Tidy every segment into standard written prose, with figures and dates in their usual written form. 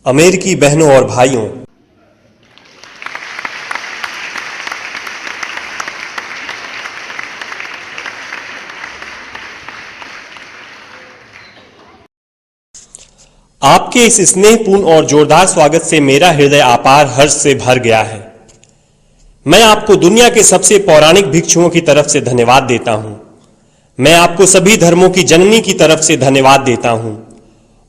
अमेरिकी बहनों और भाइयों, आपके इस स्नेहपूर्ण और जोरदार स्वागत से मेरा हृदय अपार हर्ष से भर गया है। मैं आपको दुनिया के सबसे पौराणिक भिक्षुओं की तरफ से धन्यवाद देता हूं। मैं आपको सभी धर्मों की जननी की तरफ से धन्यवाद देता हूं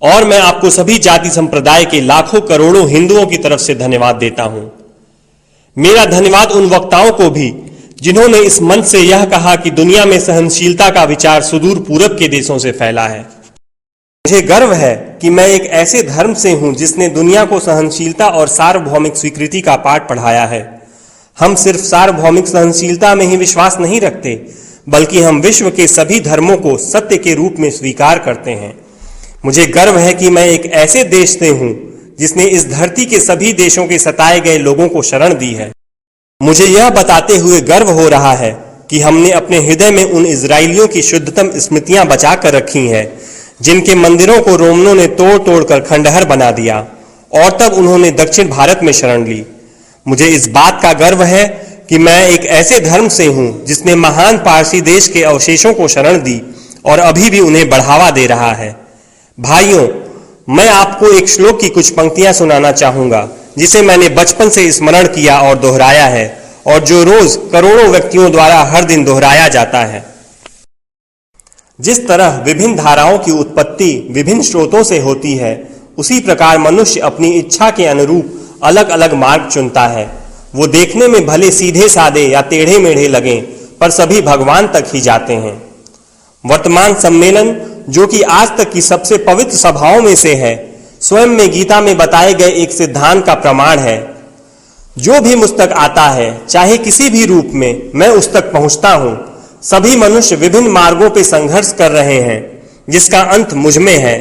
और मैं आपको सभी जाति संप्रदाय के लाखों करोड़ों हिंदुओं की तरफ से धन्यवाद देता हूं। मेरा धन्यवाद उन वक्ताओं को भी जिन्होंने इस मंच से यह कहा कि दुनिया में सहनशीलता का विचार सुदूर पूरब के देशों से फैला है। मुझे गर्व है कि मैं एक ऐसे धर्म से हूं जिसने दुनिया को सहनशीलता और सार्वभौमिक स्वीकृति का पाठ पढ़ाया है। हम सिर्फ सार्वभौमिक सहनशीलता में ही विश्वास नहीं रखते, बल्कि हम विश्व के सभी धर्मों को सत्य के रूप में स्वीकार करते हैं। मुझे गर्व है कि मैं एक ऐसे देश से हूं जिसने इस धरती के सभी देशों के सताए गए लोगों को शरण दी है। मुझे यह बताते हुए गर्व हो रहा है कि हमने अपने हृदय में उन इजरायलियों की शुद्धतम स्मृतियां बचा कर रखी हैं जिनके मंदिरों को रोमनों ने तोड़ तोड़कर खंडहर बना दिया और तब उन्होंने दक्षिण भारत में शरण ली। मुझे इस बात का गर्व है कि मैं एक ऐसे धर्म से हूं जिसने महान पारसी देश के अवशेषों को शरण दी और अभी भी उन्हें बढ़ावा दे रहा है। भाइयों, मैं आपको एक श्लोक की कुछ पंक्तियां सुनाना चाहूंगा जिसे मैंने बचपन से स्मरण किया और दोहराया है और जो रोज करोड़ों व्यक्तियों द्वारा हर दिन दोहराया जाता है। जिस तरह विभिन्न धाराओं की उत्पत्ति विभिन्न स्रोतों से होती है, उसी प्रकार मनुष्य अपनी इच्छा के अनुरूप अलग अलग मार्ग चुनता है। वो देखने में भले सीधे साधे या टेढ़े मेढ़े लगें, पर सभी भगवान तक ही जाते हैं। वर्तमान सम्मेलन, जो कि आज तक की सबसे पवित्र सभाओं में से है, स्वयं में गीता में बताए गए एक सिद्धांत का प्रमाण है। जो भी मुझ तक आता है, चाहे किसी भी रूप में, मैं उस तक पहुंचता हूं। सभी मनुष्य विभिन्न मार्गों पर संघर्ष कर रहे हैं, जिसका अंत मुझ में है।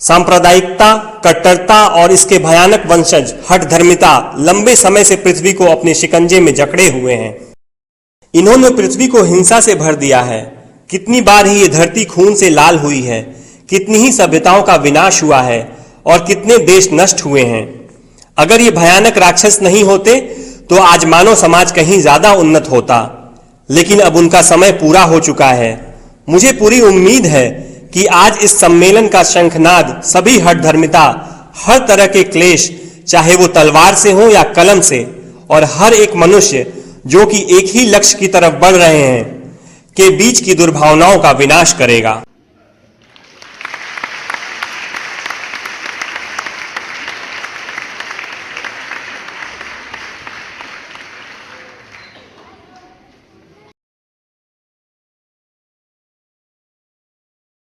सांप्रदायिकता, कट्टरता और इसके भयानक वंशज हठ धर्मिता लंबे समय से पृथ्वी को अपने शिकंजे में जकड़े हुए हैं। इन्होंने पृथ्वी को हिंसा से भर दिया है। कितनी बार ही ये धरती खून से लाल हुई है, कितनी ही सभ्यताओं का विनाश हुआ है और कितने देश नष्ट हुए हैं। अगर ये भयानक राक्षस नहीं होते तो आज मानव समाज कहीं ज्यादा उन्नत होता, लेकिन अब उनका समय पूरा हो चुका है। मुझे पूरी उम्मीद है कि आज इस सम्मेलन का शंखनाद सभी हठ धर्मिता, हर तरह के क्लेश, चाहे वो तलवार से हो या कलम से, और हर एक मनुष्य जो कि एक ही लक्ष्य की तरफ बढ़ रहे हैं, के बीच की दुर्भावनाओं का विनाश करेगा।